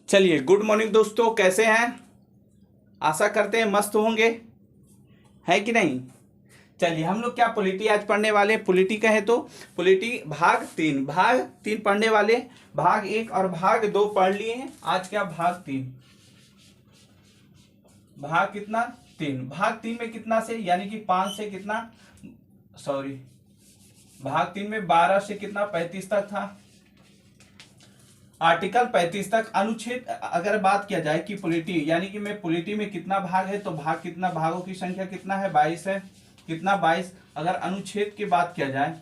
चलिए, good morning दोस्तों, कैसे हैं? आशा करते हैं मस्त होंगे, है कि नहीं। चलिए, हम लोग क्या पॉलिटी आज पढ़ने वाले। पॉलिटी कहे तो पॉलिटी भाग तीन पढ़ने वाले। भाग एक और भाग दो पढ़ लिए हैं। आज क्या भाग तीन, भाग कितना, तीन। भाग तीन में कितना से, यानी कि 5 से कितना, सॉरी, भाग तीन में 12 से कितना 35 तक था। आर्टिकल 35 तक। अनुच्छेद अगर बात किया जाए कि पॉलिटी, यानी कि मैं पॉलिटी में कितना भाग है, तो भाग कितना, भागों की संख्या कितना है, 22 है। कितना, 22। अगर अनुच्छेद की बात किया जाए,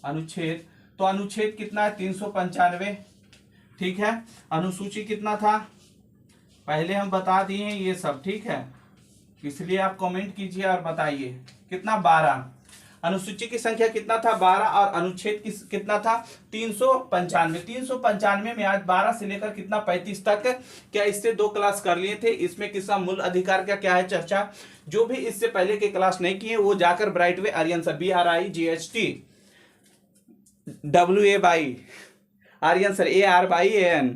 अनुच्छेद, तो अनुच्छेद कितना है, 395। ठीक है। अनुसूची कितना था, पहले हम बता दिए हैं ये सब, ठीक है। इसलिए आप कमेंट कीजिए और बताइए कितना, 12। अनुसूची की संख्या कितना था, 12। और अनुच्छेद कितना था, 395। 395 में आज 12 से लेकर कितना, 35 तक। क्या इससे 2 क्लास कर लिए थे। इसमें किसका मूल अधिकार का क्या है चर्चा। जो भी इससे पहले के क्लास नहीं किए वो जाकर Brightway Aryan sir, BRIGHTWA Aryan sir, ARYAN,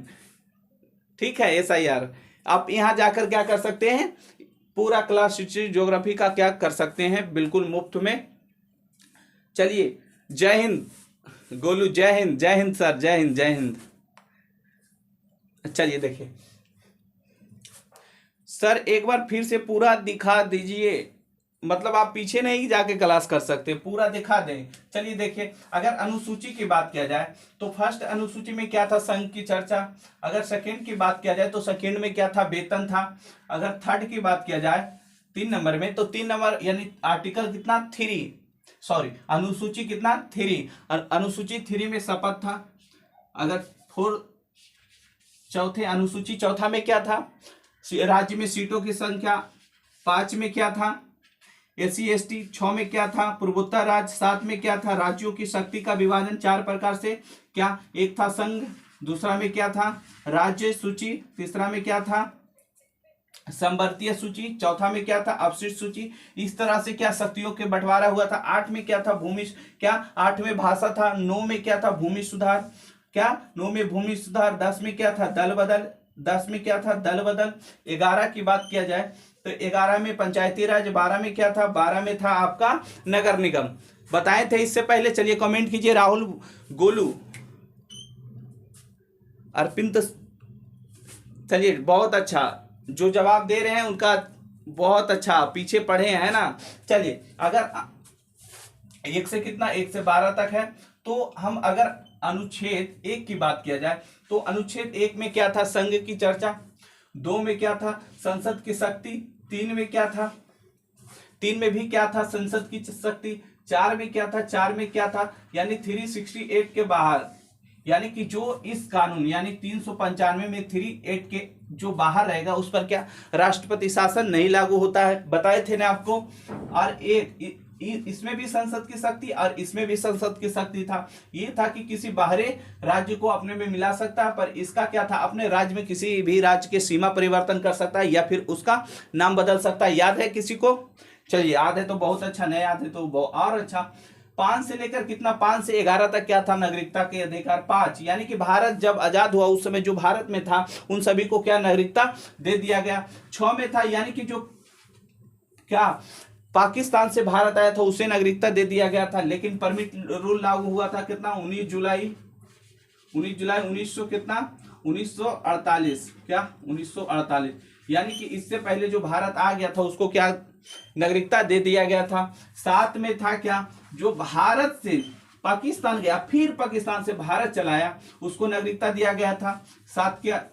ठीक है, SIR। आप यहां जाकर क्या कर सकते हैं, पूरा क्लास हिस्ट्री ज्योग्राफी का क्या कर सकते हैं, बिल्कुल मुफ्त में। चलिए, जय हिंद गोलू, जय हिंद, जय हिंद सर, जय हिंद, जय हिंद। चलिए देखिए सर, एक बार फिर से पूरा दिखा दीजिए, मतलब आप पीछे नहीं जाके क्लास कर सकते, पूरा दिखा दें। चलिए देखिए, अगर अनुसूची की बात किया जाए तो फर्स्ट अनुसूची में क्या था, संघ की चर्चा। अगर सेकंड की बात किया जाए तो सेकंड में क्या था, वेतन था। अगर थर्ड की बात किया जाए 3 नंबर में, तो 3 नंबर यानी आर्टिकल कितना, 3, सॉरी, अनुसूची कितना, 3। अनुसूची 3 में शपथ था। अगर 4, चौथे अनुसूची चौथा में क्या था, राज्य में सीटों की संख्या। 5 में क्या था, SC ST। 6 में क्या था, पूर्वोत्तर राज्य। 7 में क्या था, राज्यों की शक्ति का विभाजन 4 प्रकार से। क्या, एक था संघ, दूसरा में क्या था, राज्य सूची, तीसरा में क्या था, संवर्तीय सूची, चौथा में क्या था, अपशिष्ट सूची। इस तरह से क्या शक्तियों के बंटवारा हुआ था। 8 में क्या था, भूमि, क्या 8 में भाषा था। 9 में क्या था, भूमि सुधार, क्या 9 में भूमि सुधार। 10 में क्या था, दल बदल, 10 में क्या था, दल बदल। 11 की बात किया जाए तो 11 में पंचायती राज। 12 में क्या था, 12 में था आपका नगर निगम। बताए थे इससे पहले। चलिए कमेंट कीजिए, राहुल, गोलू, अर्पित। चलिए, बहुत अच्छा, जो जवाब दे रहे हैं उनका बहुत अच्छा, पीछे पढ़े हैं ना। चलिए, अगर 1 से कितना, 1 से 12 तक है, तो हम अगर अनुच्छेद 1 की बात किया जाए तो अनुच्छेद 1 में क्या था, संघ की चर्चा। 2 में क्या था, संसद की शक्ति। 3 में क्या था, 3 में भी क्या था, संसद की शक्ति। 4 में क्या था, 4 में क्या था, यानी 368 के बाहर, यानी कि जो इस कानून यानी 395 में 38 के जो बाहर रहेगा उस पर क्या, राष्ट्रपति शासन नहीं लागू होता है। बताए थे ना आपको। और एक इसमें भी संसद की शक्ति और इसमें भी संसद की शक्ति था। ये था कि किसी बाहरी राज्य को अपने में मिला सकता है, पर इसका क्या था, अपने राज्य में किसी भी राज्य के सीमा परिवर्तन कर सकता है या फिर उसका नाम बदल सकता है। याद है किसी को? चलिए, याद है तो बहुत अच्छा, नहीं याद है तो और अच्छा। 5 से लेकर कितना, 5 से 11 तक क्या था, नागरिकता के अधिकार। 5 यानी कि भारत जब आजाद हुआ उस समय जो भारत में था उन सभी को क्या, नागरिकता दे दिया गया। 6 में था, यानी कि जो क्या पाकिस्तान से भारत आया था उसे नागरिकता दे दिया गया था। लेकिन परमिट रूल लागू हुआ था कितना, 19 जुलाई 1900 कितना, 1948, क्या 1948, यानी कि इससे पहले जो भारत आ गया था उसको क्या, नागरिकता दे दिया गया था। 7 में था क्या, जो भारत से पाकिस्तान गया फिर पाकिस्तान से भारत चलाया उसको नागरिकता दिया गया था। 7 क्या,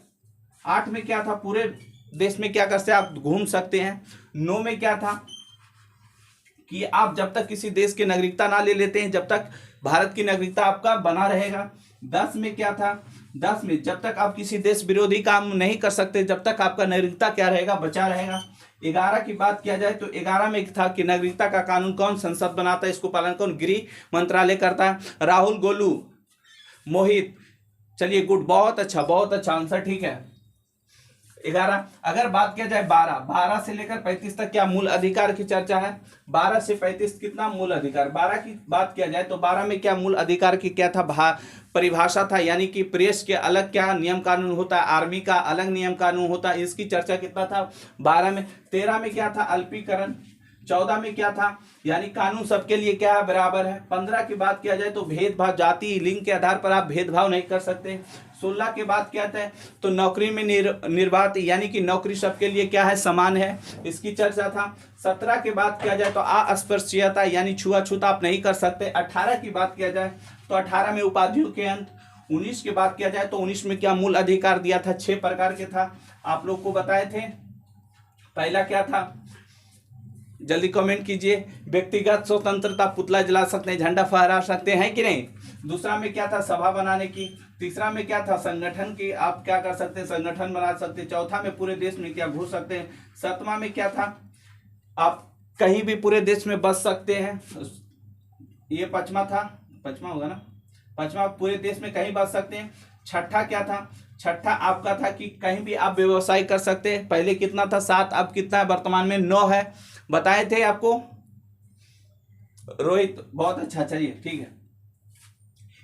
8 में क्या था, पूरे देश में क्या कर सकते आप, घूम सकते हैं। 9 में क्या था कि आप जब तक किसी देश की नागरिकता ना ले लेते हैं जब तक भारत की नागरिकता आपका बना रहेगा। 10 में क्या था, 10 में जब तक आप किसी देश विरोधी काम नहीं कर सकते जब तक आपका नागरिकता क्या रहेगा, बचा रहेगा। 11 की बात किया जाए तो 11 में था कि नागरिकता का कानून कौन, संसद बनाता है, इसको पालन कौन, गृह मंत्रालय करता है। राहुल, गोलू, मोहित, चलिए गुड, बहुत अच्छा आंसर, ठीक है। 11। अगर बात किया जाए 12 से लेकर 35 तक क्या मूल अधिकार की चर्चा है? 12 से 35 कितना मूल अधिकार? 12 की बात किया जाए तो 12 में क्या मूल अधिकार की क्या था, परिभाषा था, यानी कि प्रेस के अलग क्या नियम कानून होता है, आर्मी का अलग नियम कानून होता है, इसकी चर्चा कितना था 12 में। 13 में क्या था, अल्पीकरण। 14 में क्या था, यानी कानून सबके लिए क्या है, बराबर है। 15 की बात किया जाए तो भेदभाव, जाति लिंग के आधार पर आप भेदभाव नहीं कर सकते। 16 के बाद क्या था, तो नौकरी में निर्वात, यानी कि नौकरी सबके लिए क्या है, समान है, इसकी चर्चा था। 17 के बाद किया जाए तो अस्पृश्यता, यानी छुआछूत आप नहीं कर सकते। 18 की बात किया जाए तो 18 में उपाधियों के अंत। 19 की बात किया जाए तो 19 में क्या मूल अधिकार दिया था, 6 प्रकार के था, आप लोग को बताए थे। पहला क्या था, जल्दी कमेंट कीजिए। व्यक्तिगत स्वतंत्रता, पुतला जला सकते हैं, झंडा फहरा सकते हैं कि नहीं। दूसरा में क्या था, सभा बनाने की। तीसरा में क्या था, संगठन की, आप क्या कर सकते हैं, संगठन बना सकते हैं। चौथा में पूरे देश में क्या घूम सकते हैं। सातवां में क्या था, आप कहीं भी पूरे देश में बस सकते हैं, ये पांचवा था, पांचवा होगा ना, पांचवा पूरे देश में कहीं बस सकते हैं। छठा क्या था, छठा आपका था कि कहीं भी आप व्यवसाय कर सकते हैं। पहले कितना था, 7, अब कितना है, वर्तमान में 9 है, बताए थे आपको रोहित, बहुत अच्छा, चलिए ठीक है।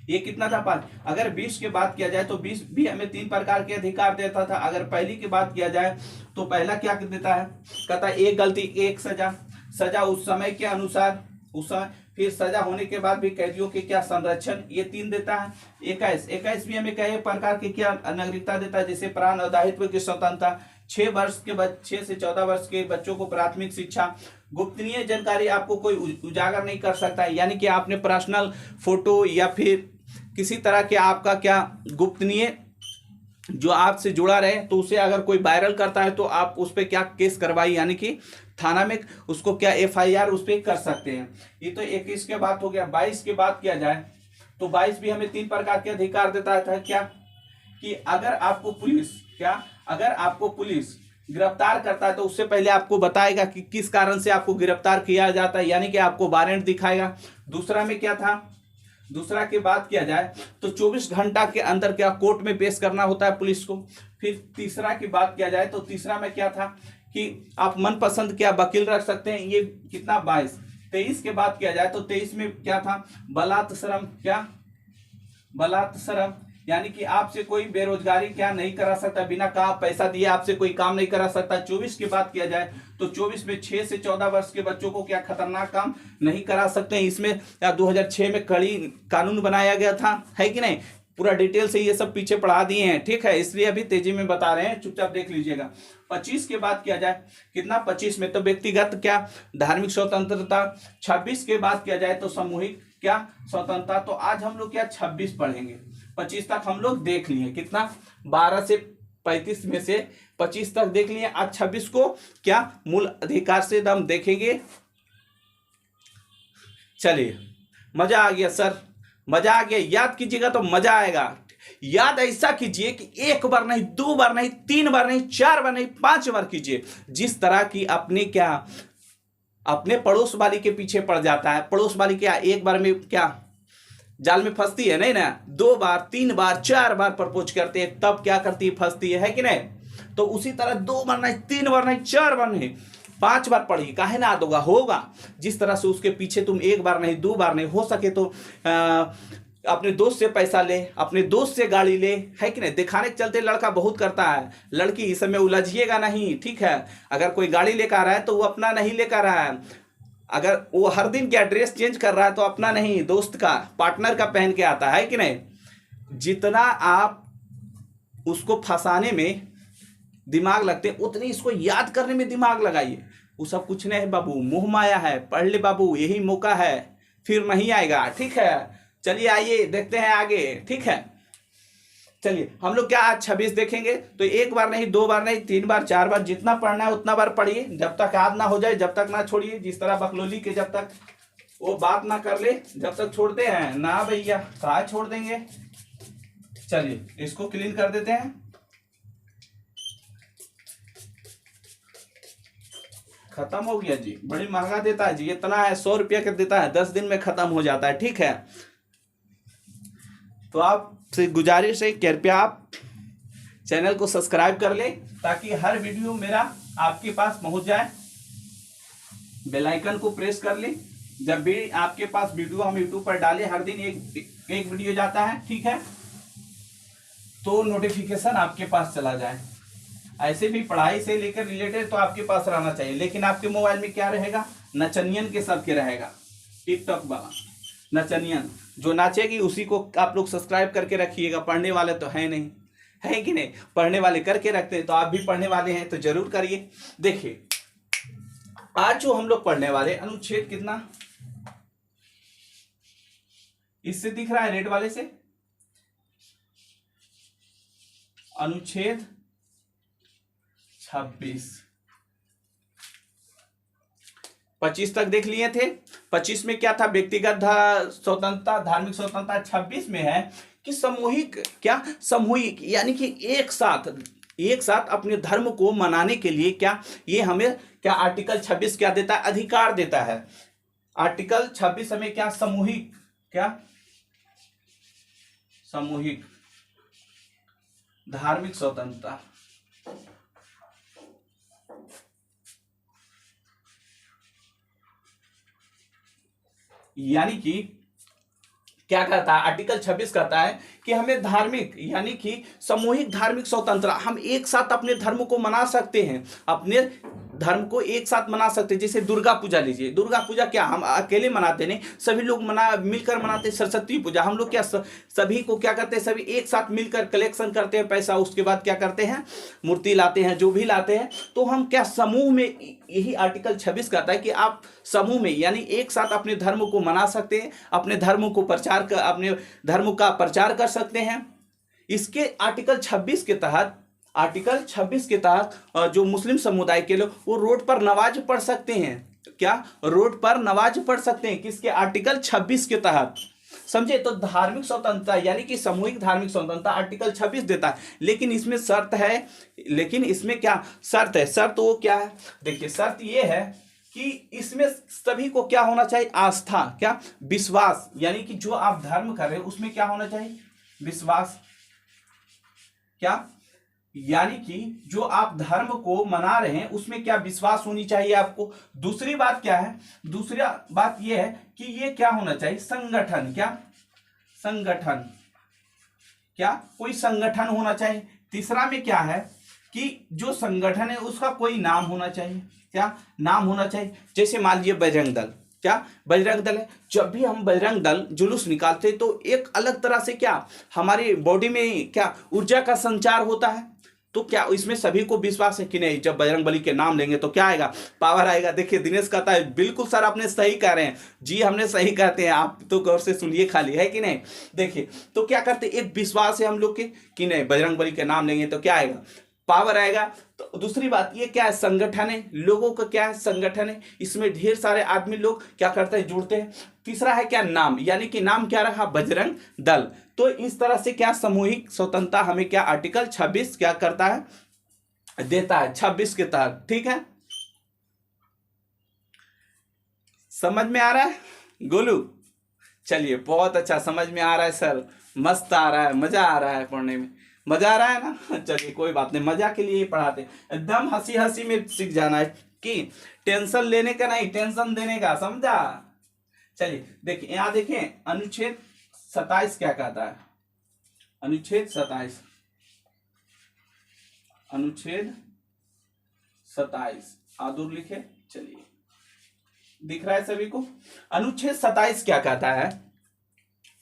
ये कितना था, 5। अगर 20 की बात किया जाए तो 20 भी हमें 3 प्रकार के अधिकार देता था। अगर पहली की बात किया जाए तो पहला क्या देता है, कहता है 1 गलती 1 सजा, सजा उस समय के अनुसार, उस समय, फिर सजा होने के बाद भी कैदियों के क्या संरक्षण, ये 3 देता है। 21 भी हमें कई प्रकार की क्या नागरिकता देता है, जैसे प्राण और दायित्व की स्वतंत्रता। 6 से 14 वर्ष के बच्चों को प्राथमिक शिक्षा। गोपनीय जानकारी आपको कोई उजागर नहीं कर सकता है, यानी कि आपने पर्सनल फोटो या फिर किसी तरह के आपका क्या गोपनीय जो आपसे जुड़ा रहे तो उसे अगर कोई वायरल करता है तो आप उस पर क्या केस करवाई, यानी कि थाना में उसको क्या FIR उस पर कर सकते हैं। ये तो 21 के बात हो गया। 22 की बात किया जाए तो 22 भी हमें 3 प्रकार के अधिकार देता था, क्या कि अगर आपको पुलिस क्या, अगर आपको पुलिस गिरफ्तार करता है तो उससे पहले आपको बताएगा कि किस कारण से आपको गिरफ्तार किया जाता है, यानी कि आपको वारंट दिखाएगा। दूसरा में क्या था, दूसरा की बात किया जाए तो 24 घंटा के अंदर क्या कोर्ट में पेश करना होता है पुलिस को। फिर तीसरा की बात किया जाए तो तीसरा में क्या था कि आप मनपसंद क्या वकील रख सकते हैं, ये कितना 22। 23 के बात किया जाए तो 23 में क्या था, बलात्श्रम, क्या बलात्श्रम, यानी कि आपसे कोई बेरोजगारी क्या नहीं करा सकता, बिना काम पैसा दिए आपसे कोई काम नहीं करा सकता। 24 की बात किया जाए तो 24 में 6 से 14 वर्ष के बच्चों को क्या खतरनाक काम नहीं करा सकते हैं। इसमें 2006 में कड़ी कानून बनाया गया था, है कि नहीं, पूरा डिटेल से ये सब पीछे पढ़ा दिए हैं, ठीक है, इसलिए अभी तेजी में बता रहे हैं, चुपचाप देख लीजिएगा। 25 की बात किया जाए, कितना 25 में तो व्यक्तिगत क्या धार्मिक स्वतंत्रता। 26 की बात किया जाए तो सामूहिक क्या स्वतंत्रता। तो आज हम लोग क्या 26 पढ़ेंगे, 25 तक हम लोग देख लिए, कितना 12 से 35 में से 25 तक देख लिए। आज 26 को क्या मूल अधिकार से हम देखेंगे। चलिए, मजा आ गया सर, मजा आ गया, याद कीजिएगा तो मजा आएगा। याद ऐसा कीजिए कि 1 बार नहीं, 2 बार नहीं, 3 बार नहीं, 4 बार नहीं, 5 बार कीजिए। जिस तरह की अपने क्या अपने पड़ोस वाली के पीछे पड़ जाता है, पड़ोस वाली क्या 1 बार में क्या जाल में फंसती है, नहीं ना, 2 बार 3 बार 4 बार प्रपोज करते हैं तब क्या करती है, फंसती है कि नहीं। तो उसी तरह 2 बार नहीं, 3 बार नहीं, 4 बार नहीं, 5 बार पढ़िए, काहे ना याद होगा। जिस तरह से उसके पीछे तुम 1 बार नहीं, 2 बार नहीं, हो सके तो अपने दोस्त से पैसा ले, अपने दोस्त से गाड़ी ले, है कि नहीं। दिखाने के चलते लड़का बहुत करता है, लड़की इस समय उलझिएगा नहीं, ठीक है। अगर कोई गाड़ी लेकर आ रहा है तो वो अपना नहीं लेकर रहा है, अगर वो हर दिन क्या ड्रेस चेंज कर रहा है तो अपना नहीं, दोस्त का, पार्टनर का पहन के आता है कि नहीं। जितना आप उसको फंसाने में दिमाग लगते उतनी इसको याद करने में दिमाग लगाइए। वो सब कुछ नहीं है बाबू, मोह माया है, पढ़ ले बाबू, यही मौका है, फिर नहीं आएगा, ठीक है। चलिए आइए देखते हैं आगे, ठीक है। चलिए हम लोग क्या आज 26 देखेंगे। तो 1 बार नहीं, 2 बार नहीं, 3 बार 4 बार, जितना पढ़ना है उतना बार पढ़िए, जब तक याद ना हो जाए जब तक ना छोड़िए। जिस तरह बकलोली के जब तक वो बात ना कर ले जब तक छोड़ते हैं ना भैया, कहाँ छोड़ देंगे। चलिए इसको क्लीन कर देते हैं, खत्म हो गया जी, बड़ी महंगा देता है जी, इतना है 100 रुपया का देता है, 10 दिन में खत्म हो जाता है, ठीक है। तो आपसे गुजारिश है कृपया आप चैनल को सब्सक्राइब कर ले ताकि हर वीडियो मेरा आपके पास पहुंच जाए। बेल आइकन को प्रेस कर ले, जब भी आपके पास वीडियो हम यूट्यूब पर डालें, हर दिन एक वीडियो जाता है, ठीक है, तो नोटिफिकेशन आपके पास चला जाए। ऐसे भी पढ़ाई से लेकर रिलेटेड तो आपके पास रहना चाहिए, लेकिन आपके मोबाइल में क्या रहेगा, नचनियन के सबके रहेगा, टिकटॉक वाला नचनियन जो नाचेगी उसी को आप लोग सब्सक्राइब करके रखिएगा। पढ़ने वाले तो है नहीं, है कि नहीं, पढ़ने वाले करके रखते हैं, तो आप भी पढ़ने वाले हैं तो जरूर करिए। देखिए आज जो हम लोग पढ़ने वाले अनुच्छेद कितना, इससे दिख रहा है रेड वाले से, अनुच्छेद 26 25 तक देख लिए थे। 25 में क्या था, व्यक्तिगत स्वतंत्रता, धार्मिक स्वतंत्रता। 26 में है कि सामूहिक, क्या सामूहिक यानी कि एक साथ अपने धर्म को मनाने के लिए क्या, ये हमें क्या आर्टिकल 26 क्या देता है, अधिकार देता है। आर्टिकल 26 हमें क्या, सामूहिक, क्या सामूहिक धार्मिक स्वतंत्रता, यानी कि क्या कहता है, आर्टिकल 26 कहता है कि हमें धार्मिक यानी कि सामूहिक धार्मिक स्वतंत्रता, हम एक साथ अपने धर्म को मना सकते हैं, अपने धर्म को एक साथ मना सकते हैं। जैसे दुर्गा पूजा लीजिए, दुर्गा पूजा क्या हम अकेले मनाते नहीं, सभी लोग मिलकर मनाते हैं। सरस्वती पूजा हम लोग क्या सभी को क्या करते हैं, सभी एक साथ मिलकर कलेक्शन करते हैं पैसा, उसके बाद क्या करते हैं, मूर्ति लाते हैं, जो भी लाते हैं, तो हम क्या समूह में, यही आर्टिकल 26 कहता है कि आप समूह में यानी एक साथ अपने धर्म को मना सकते हैं, अपने धर्म को अपने धर्म का प्रचार कर सकते हैं। इसके आर्टिकल 26 के तहत, जो मुस्लिम समुदाय के लोग वो रोड पर नमाज पढ़ सकते हैं, क्या रोड पर नमाज पढ़ सकते हैं, किसके, आर्टिकल 26 के तहत, समझे। तो धार्मिक स्वतंत्रता यानी कि सामूहिक धार्मिक स्वतंत्रता आर्टिकल 26 देता है, लेकिन इसमें शर्त है, लेकिन इसमें क्या शर्त है, शर्त वो क्या है, देखिए शर्त ये है कि इसमें सभी को क्या होना चाहिए, आस्था, क्या विश्वास, यानी कि जो आप धर्म कर रहे हैं उसमें क्या होना चाहिए, विश्वास, क्या यानी कि जो आप धर्म को मना रहे हैं उसमें क्या विश्वास होनी चाहिए आपको। दूसरी बात क्या है, दूसरी बात यह है कि ये क्या होना चाहिए, संगठन, क्या संगठन, क्या कोई संगठन होना चाहिए। तीसरा में क्या है कि जो संगठन है उसका कोई नाम होना चाहिए, क्या नाम होना चाहिए। जैसे मान लीजिए बजरंग दल, क्या बजरंग दल है, जब भी हम बजरंग दल जुलूस निकालते तो एक अलग तरह से क्या हमारी बॉडी में क्या ऊर्जा का संचार होता है, तो क्या इसमें सभी को विश्वास है कि नहीं, जब बजरंग बली के नाम लेंगे तो क्या आएगा, पावर आएगा। देखिए दिनेश कहता है बिल्कुल सर आपने सही कह रहे हैं, जी हमने सही कहते हैं, आप तो गौर से सुनिए खाली, है कि नहीं। देखिए तो क्या करते, एक विश्वास है हम लोग के कि नहीं बजरंग बली के नाम लेंगे तो क्या आएगा, पावर आएगा। तो दूसरी बात ये क्या है, संगठन है, लोगों का क्या है, संगठन है, इसमें ढेर सारे आदमी लोग क्या करते हैं, जुड़ते हैं। तीसरा है क्या, नाम, यानी कि नाम क्या रहा, बजरंग दल। तो इस तरह से क्या सामूहिक स्वतंत्रता हमें क्या आर्टिकल 26 क्या करता है, देता है, 26 के तहत, ठीक है। समझ में आ रहा है गोलू, चलिए बहुत अच्छा समझ में आ रहा है सर, मस्त आ रहा है, मजा आ रहा है पढ़ने में, मजा आ रहा है ना। चलिए कोई बात नहीं, मजा के लिए ही पढ़ाते, एकदम हंसी हंसी में सीख जाना है कि टेंशन लेने का नहीं, टेंशन देने का, समझा। चलिए देखिए यहां देखें अनुच्छेद 27 क्या कहता है, अनुच्छेद 27, अनुच्छेद 27 आदुर लिखे, चलिए दिख रहा है सभी को। अनुच्छेद 27 क्या कहता है,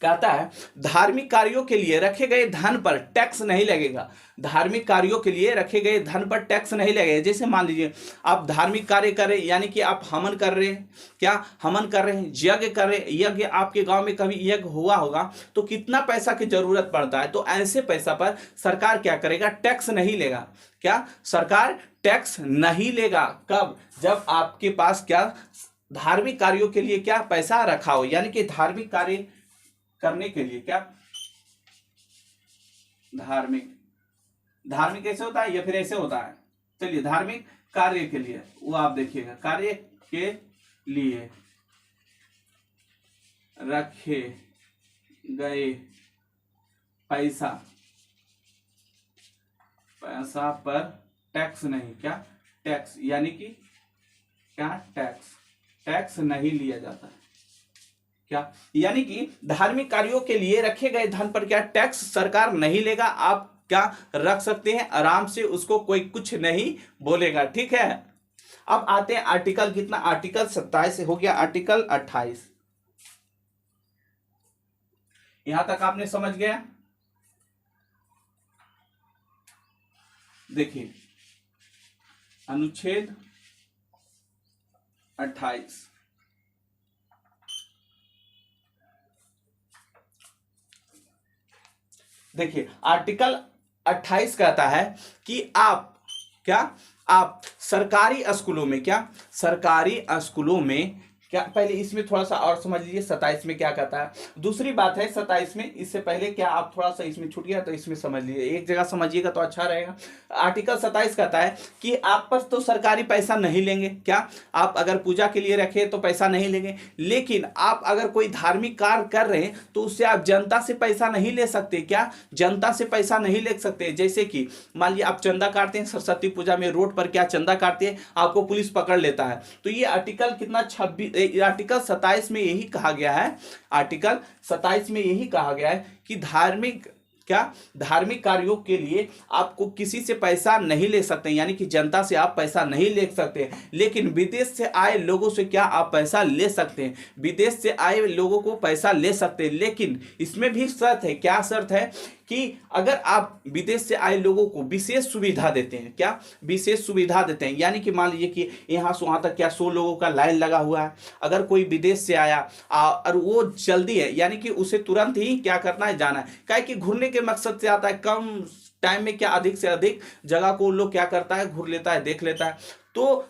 कहता है धार्मिक कार्यों के लिए रखे गए धन पर टैक्स नहीं लगेगा, धार्मिक कार्यों के लिए रखे गए धन पर टैक्स नहीं लगेगा। जैसे मान लीजिए आप धार्मिक कार्य कर रहे हैं, यानी कि आप हवन कर रहे हैं, क्या हवन कर रहे हैं, यज्ञ कर रहे हैं, यज्ञ आपके गांव में कभी यज्ञ हुआ होगा तो कितना पैसा की जरूरत पड़ता है, तो ऐसे पैसा पर सरकार क्या करेगा, टैक्स नहीं लेगा, क्या सरकार टैक्स नहीं लेगा, कब, जब आपके पास क्या धार्मिक कार्यों के लिए क्या पैसा रखा हो, यानी कि धार्मिक कार्य करने के लिए, क्या धार्मिक कैसे होता है या फिर ऐसे होता है, चलिए धार्मिक कार्य के लिए, वो आप देखिएगा, कार्य के लिए रखे गए पैसा पैसा पर टैक्स नहीं, क्या टैक्स, यानी कि क्या टैक्स नहीं लिया जाता है, क्या यानी कि धार्मिक कार्यों के लिए रखे गए धन पर क्या टैक्स सरकार नहीं लेगा। आप क्या रख सकते हैं आराम से, उसको कोई कुछ नहीं बोलेगा, ठीक है। अब आते हैं आर्टिकल कितना, आर्टिकल 27 हो गया, आर्टिकल 28 यहां तक आपने समझ गया। देखिए अनुच्छेद 28, देखिए आर्टिकल 28 कहता है कि आप सरकारी स्कूलों में, क्या सरकारी स्कूलों में, क्या पहले इसमें थोड़ा सा और समझ लीजिए 27 में क्या कहता है। दूसरी बात है 27 में, इससे पहले क्या आप थोड़ा सा इसमें छूट गया तो इसमें समझ लीजिए, एक जगह समझिएगा तो अच्छा रहेगा। आर्टिकल 27 कहता है कि आप पर तो सरकारी पैसा नहीं लेंगे, क्या आप अगर पूजा के लिए रखे तो पैसा नहीं लेंगे, लेकिन आप अगर कोई धार्मिक कार्य कर रहे हैं तो उससे आप जनता से पैसा नहीं ले सकते, क्या जनता से पैसा नहीं ले सकते। जैसे कि मान लीजिए आप चंदा काटते हैं सरस्वती पूजा में, रोड पर क्या चंदा काटते हैं, आपको पुलिस पकड़ लेता है। तो ये आर्टिकल कितना 26, आर्टिकल 27 में यही कहा गया है, आर्टिकल 27 में यही कहा गया है कि धार्मिक कार्यों के लिए आपको किसी से पैसा नहीं ले सकते, यानी कि जनता से आप पैसा नहीं ले सकते, लेकिन विदेश से आए लोगों से क्या आप पैसा ले सकते हैं, विदेश से आए लोगों को पैसा ले सकते हैं। लेकिन इसमें भी शर्त है, क्या शर्त है कि अगर आप विदेश से आए लोगों को विशेष सुविधा देते हैं, क्या विशेष सुविधा देते हैं, यानी कि मान लीजिए कि यहाँ से वहाँ तक क्या 100 लोगों का लाइन लगा हुआ है, अगर कोई विदेश से आया और वो जल्दी है, यानी कि उसे तुरंत ही क्या करना है, जाना है, क्या कि घूरने के मकसद से आता है, कम टाइम में क्या अधिक से अधिक जगह को लोग क्या करता है, घूर लेता है, देख लेता है। तो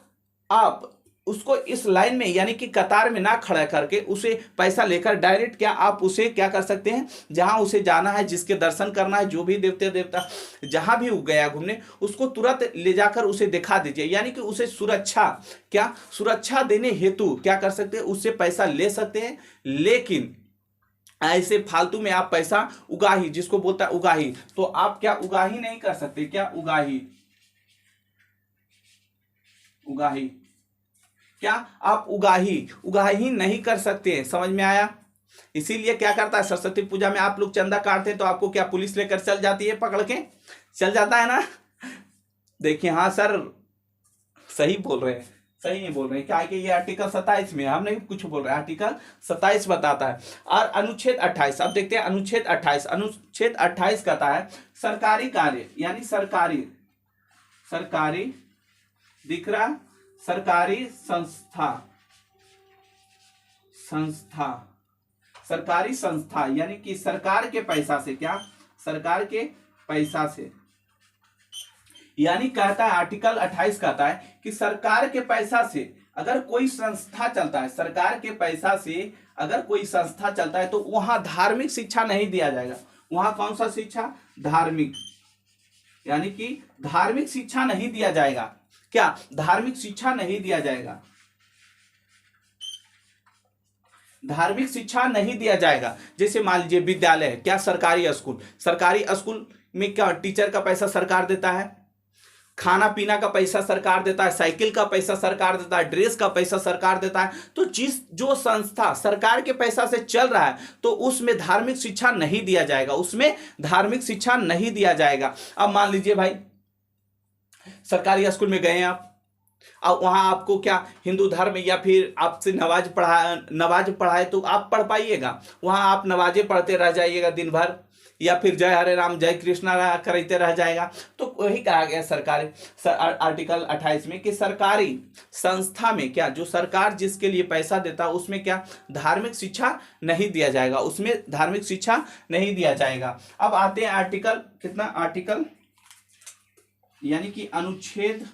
आप उसको इस लाइन में यानी कि कतार में ना खड़ा करके उसे पैसा लेकर डायरेक्ट क्या आप उसे क्या कर सकते हैं, जहां उसे जाना है, जिसके दर्शन करना है, जो भी देवता जहां भी गया घूमने, उसको तुरंत ले जाकर उसे दिखा दीजिए, यानी कि उसे सुरक्षा देने हेतु क्या कर सकते हैं, उससे पैसा ले सकते हैं। लेकिन ऐसे फालतू में आप पैसा उगाही, जिसको बोलता है उगाही, तो आप क्या उगाही नहीं कर सकते, क्या उगाही क्या आप उगाही नहीं कर सकते हैं, समझ में आया। इसीलिए क्या करता है, सरस्वती पूजा में आप लोग चंदा काटते हैं तो आपको क्या पुलिस लेकर चल जाती है, पकड़ के चल जाता है ना। देखिए हाँ सर सही बोल रहे हैं, सही नहीं बोल रहे हैं, क्या है कि ये आर्टिकल 27 में, हम नहीं कुछ बोल रहे हैं, आर्टिकल 27 बताता है। और अनुच्छेद 28, अब देखते हैं अनुच्छेद 28 कहता है सरकारी कार्य, यानी सरकारी दिख रहा, सरकारी सरकारी संस्था, यानी कि सरकार के पैसा से, क्या सरकार के पैसा से, यानी कहता है आर्टिकल 28 कहता है कि सरकार के पैसा से अगर कोई संस्था चलता है, सरकार के पैसा से अगर कोई संस्था चलता है तो वहां धार्मिक शिक्षा नहीं दिया जाएगा। वहां कौन सा शिक्षा, धार्मिक, यानी कि धार्मिक शिक्षा नहीं दिया जाएगा, क्या धार्मिक शिक्षा नहीं दिया जाएगा, धार्मिक शिक्षा नहीं दिया जाएगा। जैसे मान लीजिए विद्यालय, क्या सरकारी स्कूल में क्या टीचर का पैसा सरकार देता है, खाना पीना का पैसा सरकार देता है, साइकिल का पैसा सरकार देता है, ड्रेस का पैसा सरकार देता है। तो जो संस्था सरकार के पैसा से चल रहा है तो उसमें धार्मिक शिक्षा नहीं दिया जाएगा, उसमें धार्मिक शिक्षा नहीं दिया जाएगा। अब मान लीजिए भाई सरकारी स्कूल में गए हैं आप, अब वहां आपको क्या हिंदू धर्म या फिर आपसे नवाज पढ़ाए तो आप पढ़ पाइएगा, वहां आप नवाजे पढ़ते रह जाइएगा दिन भर, या फिर जय हरे राम जय कृष्णा करते रह जाएगा। तो वही कहा गया सरकारी आर्टिकल 28 में कि सरकारी संस्था में क्या, जो सरकार जिसके लिए पैसा देता है उसमें क्या धार्मिक शिक्षा नहीं दिया जाएगा, उसमें धार्मिक शिक्षा नहीं दिया जाएगा। अब आते हैं आर्टिकल कितना, आर्टिकल यानी कि अनुच्छेद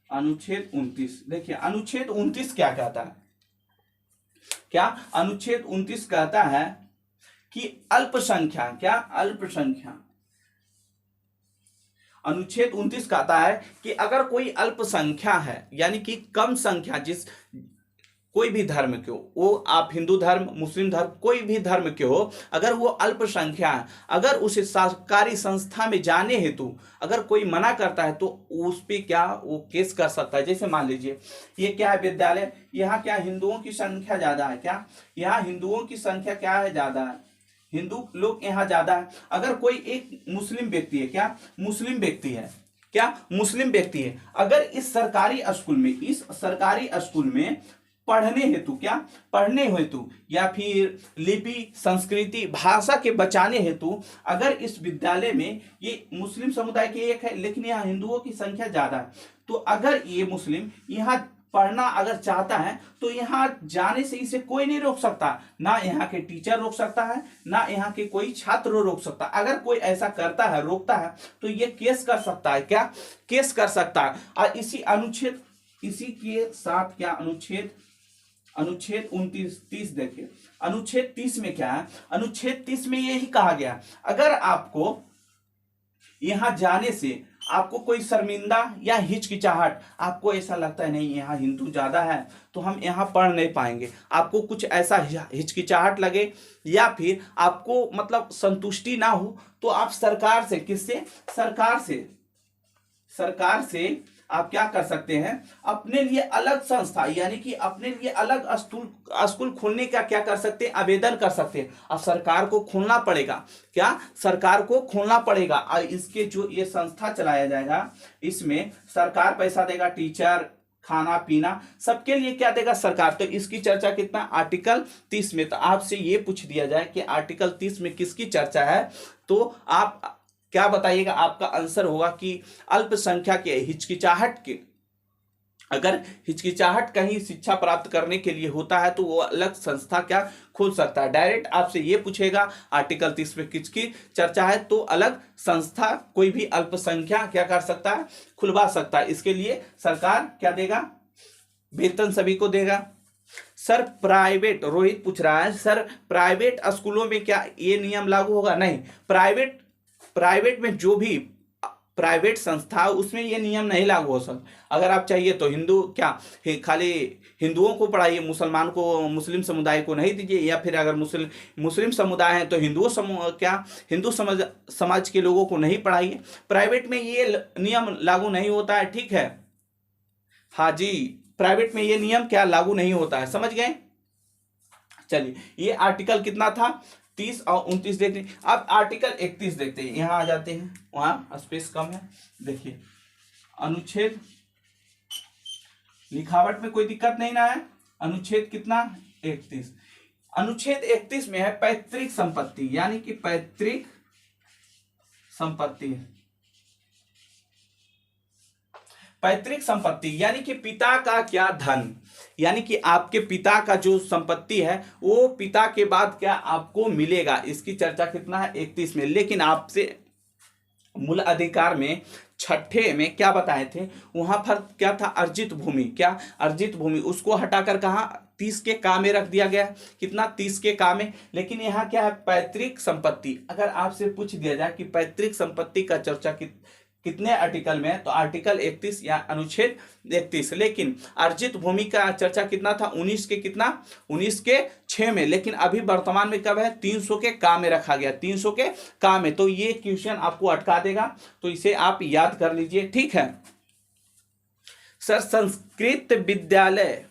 29। देखिए अनुच्छेद 29 क्या कहता है, क्या अनुच्छेद 29 कहता है कि अल्पसंख्या, क्या अल्पसंख्या, अनुच्छेद 29 कहता है कि अगर कोई अल्पसंख्या है, यानी कि कम संख्या कोई भी धर्म के हो, वो आप हिंदू धर्म, मुस्लिम धर्म, कोई भी धर्म के हो, अगर वो अल्पसंख्या है, अगर उसे सरकारी संस्था में जाने हेतु अगर कोई मना करता है तो उस पे क्या वो केस कर सकता है। जैसे मान लीजिए ये क्या है विद्यालय, यहाँ क्या हिंदुओं की संख्या ज्यादा है, क्या यहाँ हिंदुओं की संख्या क्या है, ज्यादा है, हिंदू लोग यहाँ ज्यादा है। अगर कोई एक मुस्लिम व्यक्ति है, क्या मुस्लिम व्यक्ति है, क्या मुस्लिम व्यक्ति है, अगर इस सरकारी स्कूल में पढ़ने हेतु, क्या पढ़ने हेतु या फिर लिपि, संस्कृति, भाषा के बचाने हेतु अगर इस विद्यालय में, ये मुस्लिम समुदाय के एक है लेकिन यहाँ हिंदुओं की संख्या ज्यादा है, तो अगर ये मुस्लिम यहाँ पढ़ना अगर चाहता है तो यहाँ जाने से इसे कोई नहीं रोक सकता, ना यहाँ के टीचर रोक सकता है, ना यहाँ के कोई छात्र रोक सकता। अगर कोई ऐसा करता है, रोकता है, तो ये केस कर सकता है, क्या केस कर सकता है। और इसी के साथ क्या अनुच्छेद 29-30 देखिए, अनुच्छेद 30 में क्या है, अनुच्छेद 30 में यही कहा गया, अगर आपको यहां जाने से आपको कोई शर्मिंदा या हिचकिचाहट, आपको ऐसा लगता है नहीं यहाँ हिंदू ज्यादा है तो हम यहाँ पढ़ नहीं पाएंगे, आपको कुछ ऐसा हिचकिचाहट लगे या फिर आपको मतलब संतुष्टि ना हो, तो आप सरकार से, किससे, सरकार से आप क्या कर सकते हैं, अपने लिए अलग संस्था यानी कि अपने लिए अलग स्कूल खोलने का क्या कर सकते हैं, आवेदन कर सकते हैं। अब सरकार को खोलना पड़ेगा, क्या सरकार को खोलना पड़ेगा, और इसके जो ये संस्था चलाया जाएगा इसमें सरकार पैसा देगा, टीचर, खाना पीना सबके लिए क्या देगा, सरकार। तो इसकी चर्चा कितना, आर्टिकल 30 में। तो आपसे ये पूछ दिया जाए कि आर्टिकल 30 में किसकी चर्चा है, तो आप क्या बताइएगा, आपका आंसर होगा कि अल्पसंख्या के हिचकिचाहट के, अगर हिचकिचाहट कहीं शिक्षा प्राप्त करने के लिए होता है तो वो अलग संस्था क्या खोल सकता है। डायरेक्ट आपसे ये पूछेगा आर्टिकल 30 में किसकी चर्चा है, तो अलग संस्था कोई भी अल्पसंख्या क्या कर सकता है, खुलवा सकता है। इसके लिए सरकार क्या देगा, वेतन सभी को देगा। सर प्राइवेट, रोहित पूछ रहा है सर प्राइवेट स्कूलों में क्या ये नियम लागू होगा, नहीं, प्राइवेट में जो भी प्राइवेट संस्था उसमें ये नियम नहीं लागू हो सकता। अगर आप चाहिए तो हिंदू क्या खाली हिंदुओं को पढ़ाइए, मुसलमान को, मुस्लिम समुदाय को नहीं दीजिए, या फिर अगर मुस्लिम समुदाय है तो हिंदू समाज के लोगों को नहीं पढ़ाइए। प्राइवेट में ये नियम लागू नहीं होता है, ठीक है, हाँ जी, प्राइवेट में ये नियम क्या लागू नहीं होता है, समझ गए। चलिए ये आर्टिकल कितना था, 30 और 29 देखते हैं। अब आर्टिकल 31 देखते हैं, यहां आ जाते हैं, वहां स्पेस कम है। देखिए अनुच्छेद, लिखावट में कोई दिक्कत नहीं ना है, अनुच्छेद कितना, 31। अनुच्छेद 31 में है पैतृक संपत्ति, यानी कि पैतृक संपत्ति, पैतृक संपत्ति यानी कि पिता का क्या धन, यानी कि आपके पिता का जो संपत्ति है वो पिता के बाद क्या आपको मिलेगा। इसकी चर्चा कितना है, 31 में। लेकिन आपसे मूल अधिकार में छठे में क्या बताए थे, वहां पर क्या था, अर्जित भूमि, क्या अर्जित भूमि, उसको हटाकर कहा 30 के का में रख दिया गया, कितना, 30 के का में। लेकिन यहाँ क्या है, पैतृक संपत्ति। अगर आपसे पूछ दिया जाए कि पैतृक संपत्ति का चर्चा कितने आर्टिकल में है, तो आर्टिकल 31 या अनुच्छेद 31। लेकिन अर्जित भूमि का चर्चा कितना था, 19 के कितना, 19 के 6 में। लेकिन अभी वर्तमान में कब है, 300 के का में रखा गया, 300 के का में। तो ये क्वेश्चन आपको अटका देगा, तो इसे आप याद कर लीजिए, ठीक है। सर संस्कृत विद्यालय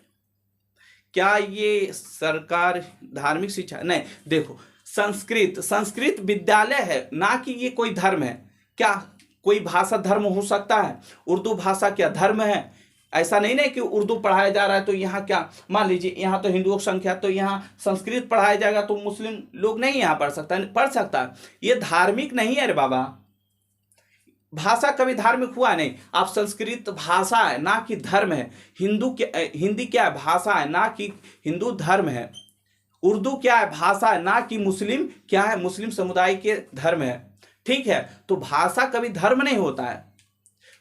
क्या ये सरकार धार्मिक शिक्षा, नहीं, देखो संस्कृत विद्यालय है, ना कि ये कोई धर्म है। क्या कोई भाषा धर्म हो सकता है, उर्दू भाषा क्या धर्म है, ऐसा नहीं ना कि उर्दू पढ़ाया जा रहा है तो यहाँ क्या, मान लीजिए यहाँ तो हिंदुओं की संख्या, तो यहाँ संस्कृत पढ़ाया जाएगा तो मुस्लिम लोग नहीं यहाँ पढ़ सकता, ये धार्मिक नहीं है रे बाबा, भाषा कभी धार्मिक हुआ नहीं। आप संस्कृत भाषा है ना कि धर्म है, हिंदी क्या है, भाषा है ना कि हिंदू धर्म है, उर्दू क्या है, भाषा है ना कि मुस्लिम क्या है, मुस्लिम समुदाय के धर्म है, ठीक है। तो भाषा कभी धर्म नहीं होता है।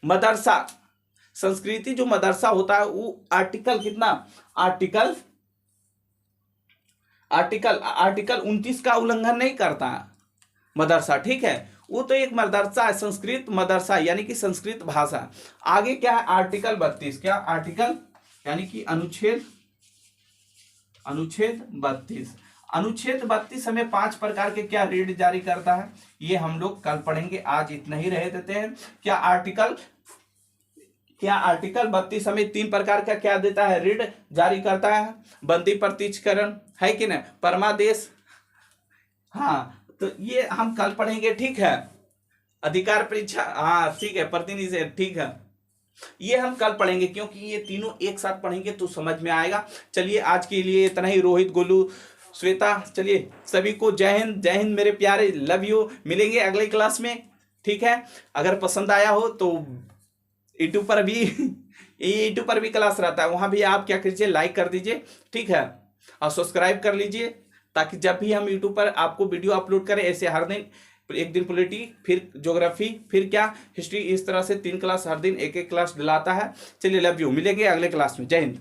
मदरसा, संस्कृति जो मदरसा होता है वो आर्टिकल कितना, आर्टिकल 29 का उल्लंघन नहीं करता है मदरसा, ठीक है। वो तो एक मदरसा है, संस्कृत मदरसा यानी कि संस्कृत भाषा। आगे क्या है, आर्टिकल 32, क्या आर्टिकल यानी कि अनुच्छेद अनुच्छेद 32। अनुच्छेद 32 हमें 5 प्रकार के क्या रीड जारी करता है, ये हम लोग कल पढ़ेंगे, आज इतना ही रह देते हैं। क्या आर्टिकल 32 हमें 3 प्रकार का क्या देता है, रीड जारी करता है। बंदी प्रत्यक्षीकरण है कि नहीं, परमादेश, हाँ तो ये हम कल पढ़ेंगे, ठीक है। अधिकार परीक्षा, हाँ ठीक है, प्रतिनिधि, ठीक है, ये हम कल पढ़ेंगे क्योंकि ये तीनों एक साथ पढ़ेंगे तो समझ में आएगा। चलिए आज के लिए इतना ही। रोहित, गोलू, श्वेता, चलिए सभी को जय हिंद, जय हिंद मेरे प्यारे, लव यू। मिलेंगे अगले क्लास में, ठीक है। अगर पसंद आया हो तो यूट्यूब पर भी यूट्यूब पर भी क्लास रहता है, वहां भी आप क्या कीजिए, लाइक कर दीजिए, ठीक है, और सब्सक्राइब कर लीजिए, ताकि जब भी हम यूट्यूब पर आपको वीडियो अपलोड करें ऐसे हर दिन, एक दिन पॉलिटी, फिर ज्योग्राफी, फिर क्या हिस्ट्री, इस तरह से 3 क्लास हर दिन एक एक क्लास दिलाता है। चलिए लव यू, मिलेंगे अगले क्लास में, जय हिंद।